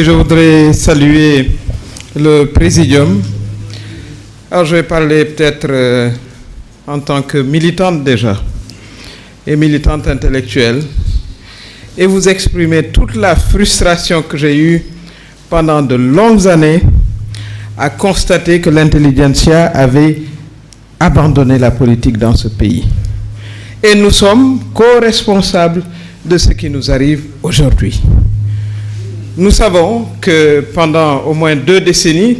Je voudrais saluer le Présidium. Alors je vais parler peut-être en tant que militante déjà, et militante intellectuelle, et vous exprimer toute la frustration que j'ai eue pendant de longues années à constater que l'intelligentsia avait abandonné la politique dans ce pays. Et nous sommes co-responsables de ce qui nous arrive aujourd'hui. Nous savons que pendant au moins 2 décennies,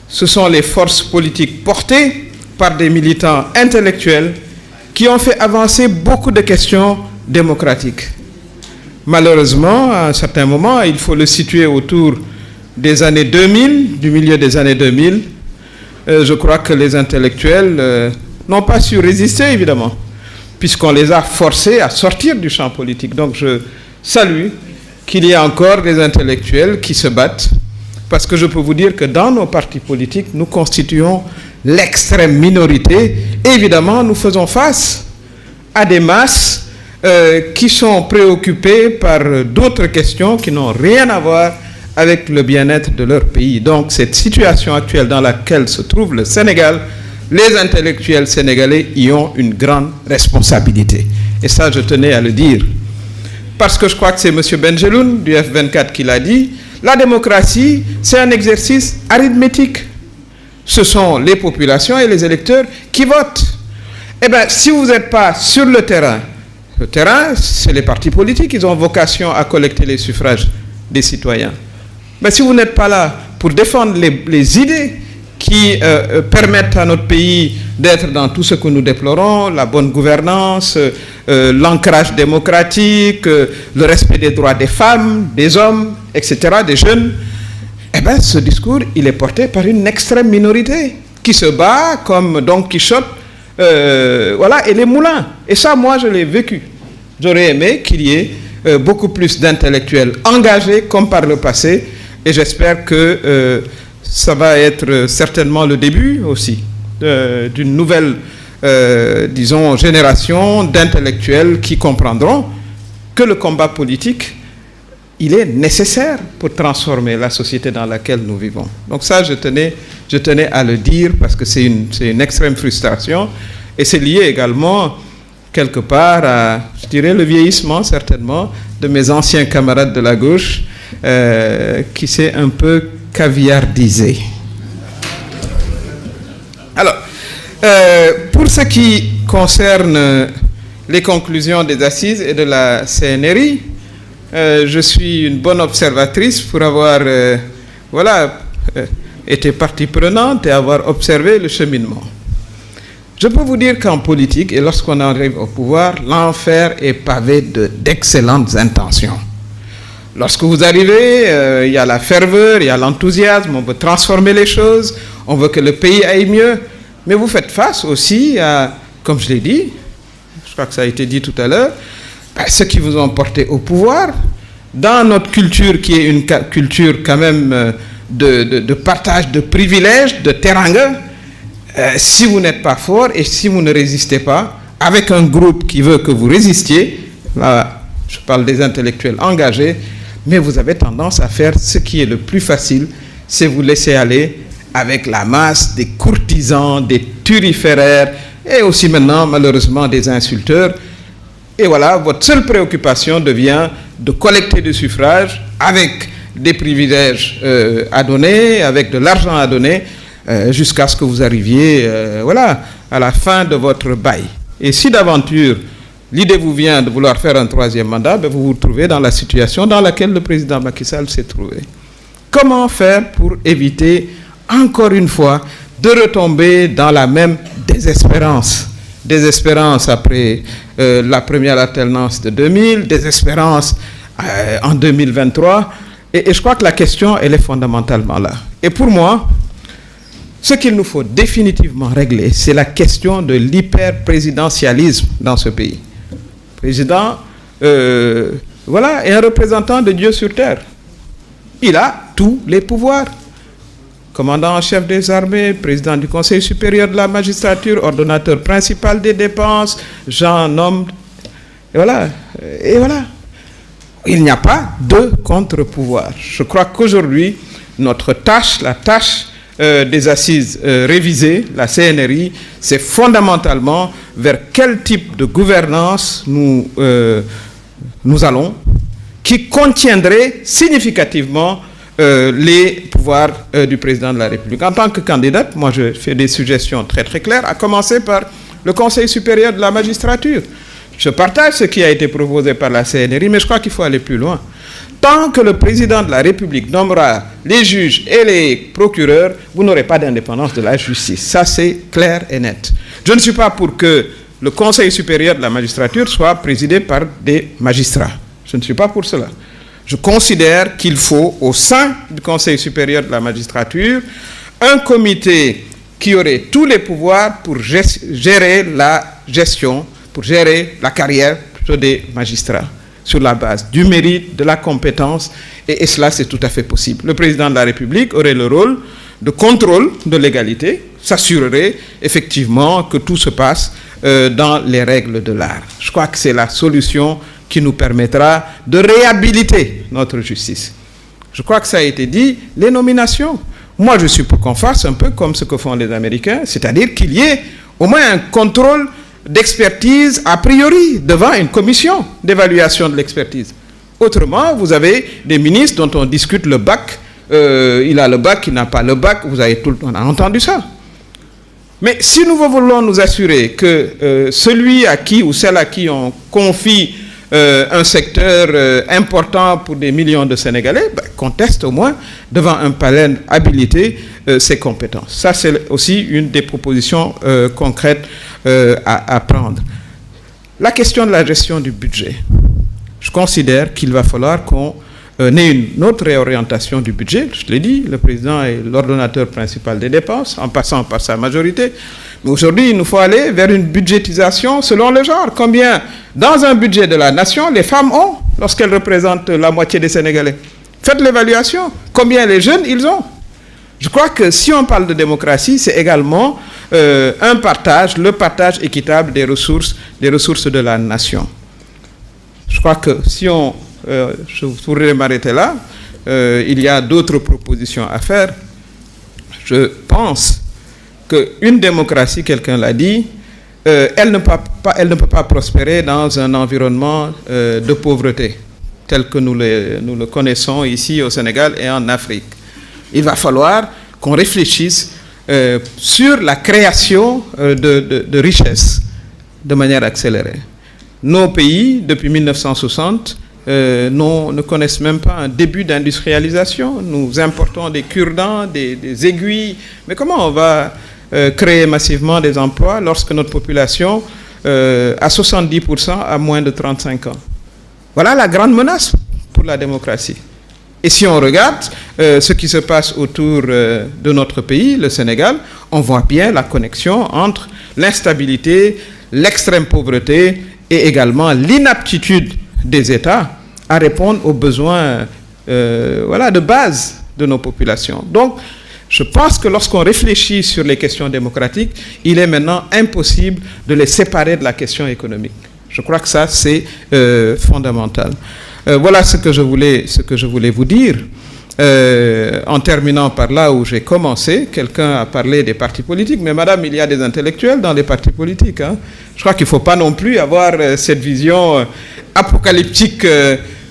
ce sont les forces politiques portées par des militants intellectuels qui ont fait avancer beaucoup de questions démocratiques. Malheureusement, à un certain moment, il faut le situer autour des années 2000, du milieu des années 2000, je crois que les intellectuels n'ont pas su résister, évidemment, puisqu'on les a forcés à sortir du champ politique. Donc je salue qu'il y a encore des intellectuels qui se battent, parce que je peux vous dire que dans nos partis politiques, nous constituons l'extrême minorité. Évidemment, nous faisons face à des masses qui sont préoccupées par d'autres questions qui n'ont rien à voir avec le bien-être de leur pays. Donc, cette situation actuelle dans laquelle se trouve le Sénégal, les intellectuels sénégalais y ont une grande responsabilité. Et ça, je tenais à le dire. Parce que je crois que c'est M. Benjeloun du F24 qui l'a dit, la démocratie, c'est un exercice arithmétique. Ce sont les populations et les électeurs qui votent. Eh bien, si vous n'êtes pas sur le terrain, c'est les partis politiques, ils ont vocation à collecter les suffrages des citoyens. Mais si vous n'êtes pas là pour défendre les idées qui permettent à notre pays d'être dans tout ce que nous déplorons, la bonne gouvernance, l'ancrage démocratique, le respect des droits des femmes, des hommes, etc., des jeunes, eh bien, ce discours, il est porté par une extrême minorité qui se bat comme Don Quichotte, voilà, et les moulins. Et ça, moi, je l'ai vécu. J'aurais aimé qu'il y ait beaucoup plus d'intellectuels engagés, comme par le passé, et j'espère que ça va être certainement le début aussi d'une nouvelle, disons, génération d'intellectuels qui comprendront que le combat politique, il est nécessaire pour transformer la société dans laquelle nous vivons. Donc ça, je tenais à le dire parce que c'est une extrême frustration et c'est lié également quelque part à, je dirais, le vieillissement certainement de mes anciens camarades de la gauche qui s'est un peu caviardisé. Alors, pour ce qui concerne les conclusions des assises et de la CNRI, je suis une bonne observatrice pour avoir été partie prenante et avoir observé le cheminement. Je peux vous dire qu'en politique, et lorsqu'on arrive au pouvoir, l'enfer est pavé d'excellentes intentions. Lorsque vous arrivez, il y a la ferveur, il y a l'enthousiasme, on veut transformer les choses, on veut que le pays aille mieux, mais vous faites face aussi à, comme je l'ai dit, je crois que ça a été dit tout à l'heure, ceux qui vous ont porté au pouvoir, dans notre culture qui est une culture quand même de partage de privilèges, de teranga, si vous n'êtes pas fort et si vous ne résistez pas, avec un groupe qui veut que vous résistiez, là, je parle des intellectuels engagés, mais vous avez tendance à faire ce qui est le plus facile, c'est vous laisser aller avec la masse des courtisans, des turiféraires et aussi maintenant malheureusement des insulteurs. Et voilà, votre seule préoccupation devient de collecter des suffrages avec des privilèges à donner, avec de l'argent à donner, jusqu'à ce que vous arriviez à la fin de votre bail. Et si d'aventure l'idée vous vient de vouloir faire un 3e mandat, ben vous vous trouvez dans la situation dans laquelle le président Macky Sall s'est trouvé. Comment faire pour éviter, encore une fois, de retomber dans la même désespérance? Désespérance après la première alternance de 2000, désespérance en 2023. Et je crois que la question, elle est fondamentalement là. Et pour moi, ce qu'il nous faut définitivement régler, c'est la question de l'hyper-présidentialisme dans ce pays. Le président, est un représentant de Dieu sur terre. Il a tous les pouvoirs. Commandant en chef des armées, président du Conseil supérieur de la magistrature, ordonnateur principal des dépenses, Jean nomme. Et voilà. Il n'y a pas de contre-pouvoir. Je crois qu'aujourd'hui, notre tâche, la tâche des assises révisées, la CNRI, c'est fondamentalement vers quel type de gouvernance nous allons, qui contiendrait significativement les pouvoirs du président de la République. En tant que candidate, moi je fais des suggestions très très claires, à commencer par le Conseil supérieur de la magistrature. Je partage ce qui a été proposé par la CNRI, mais je crois qu'il faut aller plus loin. Tant que le président de la République nommera les juges et les procureurs, vous n'aurez pas d'indépendance de la justice. Ça, c'est clair et net. Je ne suis pas pour que le Conseil supérieur de la magistrature soit présidé par des magistrats. Je ne suis pas pour cela. Je considère qu'il faut, au sein du Conseil supérieur de la magistrature, un comité qui aurait tous les pouvoirs pour gérer la gestion, pour gérer la carrière des magistrats, sur la base du mérite, de la compétence, et cela c'est tout à fait possible. Le président de la République aurait le rôle de contrôle de l'égalité, s'assurerait effectivement que tout se passe dans les règles de l'art. Je crois que c'est la solution qui nous permettra de réhabiliter notre justice. Je crois que ça a été dit, les nominations. Moi, je suis pour qu'on fasse un peu comme ce que font les Américains, c'est-à-dire qu'il y ait au moins un contrôle d'expertise a priori devant une commission d'évaluation de l'expertise. Autrement, vous avez des ministres dont on discute le bac, il a le bac, il n'a pas le bac, on a entendu ça. Mais si nous voulons nous assurer que celui à qui ou celle à qui on confie un secteur important pour des millions de Sénégalais, qu'on teste au moins devant un panel habilité ses compétences. Ça, c'est aussi une des propositions concrètes à prendre. La question de la gestion du budget. Je considère qu'il va falloir qu'on ait une autre réorientation du budget. Je l'ai dit, le président est l'ordonnateur principal des dépenses, en passant par sa majorité. Mais aujourd'hui, il nous faut aller vers une budgétisation selon le genre. Combien, dans un budget de la nation, les femmes ont lorsqu'elles représentent la moitié des Sénégalais? Faites l'évaluation. Combien les jeunes, ils ont? Je crois que si on parle de démocratie, c'est également un partage, le partage équitable des ressources de la nation. Je crois que si je pourrais m'arrêter là, il y a d'autres propositions à faire. Je pense qu'une démocratie, quelqu'un l'a dit, elle ne peut pas prospérer dans un environnement de pauvreté, tel que nous le connaissons ici au Sénégal et en Afrique. Il va falloir qu'on réfléchisse sur la création de richesses de manière accélérée. Nos pays, depuis 1960, ne connaissent même pas un début d'industrialisation. Nous importons des cure-dents, des aiguilles. Mais comment on va créer massivement des emplois lorsque notre population, à 70%, a moins de 35 ans? Voilà la grande menace pour la démocratie. Et si on regarde ce qui se passe autour de notre pays, le Sénégal, on voit bien la connexion entre l'instabilité, l'extrême pauvreté et également l'inaptitude des États à répondre aux besoins de base de nos populations. Donc, je pense que lorsqu'on réfléchit sur les questions démocratiques, il est maintenant impossible de les séparer de la question économique. Je crois que ça, c'est fondamental. Voilà ce que je voulais vous dire. En terminant par là où j'ai commencé, quelqu'un a parlé des partis politiques, mais madame, il y a des intellectuels dans les partis politiques. Hein. Je crois qu'il ne faut pas non plus avoir cette vision apocalyptique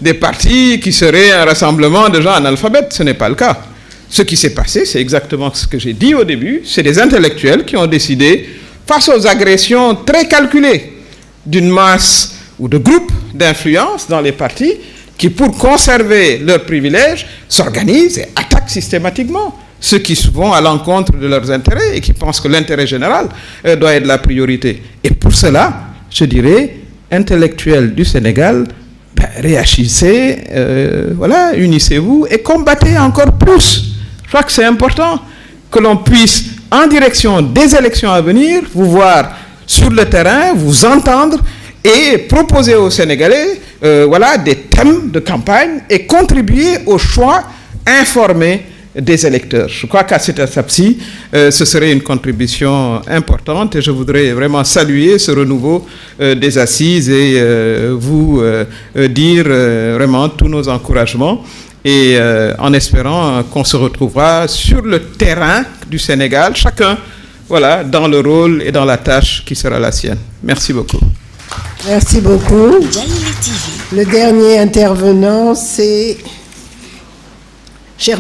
des partis qui serait un rassemblement de gens analphabètes. Ce n'est pas le cas. Ce qui s'est passé, c'est exactement ce que j'ai dit au début, c'est des intellectuels qui ont décidé, face aux agressions très calculées d'une masse ou de groupes d'influence dans les partis, qui, pour conserver leurs privilèges, s'organisent et attaquent systématiquement ceux qui vont à l'encontre de leurs intérêts et qui pensent que l'intérêt général doit être la priorité. Et pour cela, je dirais, intellectuels du Sénégal, réagissez, unissez-vous et combattez encore plus. Je crois que c'est important que l'on puisse, en direction des élections à venir, vous voir sur le terrain, vous entendre et proposer aux Sénégalais des thèmes de campagne et contribuer au choix informé des électeurs. Je crois qu'à cette étape-ci, ce serait une contribution importante et je voudrais vraiment saluer ce renouveau des assises et vous dire vraiment tous nos encouragements et en espérant qu'on se retrouvera sur le terrain du Sénégal, chacun voilà, dans le rôle et dans la tâche qui sera la sienne. Merci beaucoup. Merci beaucoup. Le dernier intervenant, c'est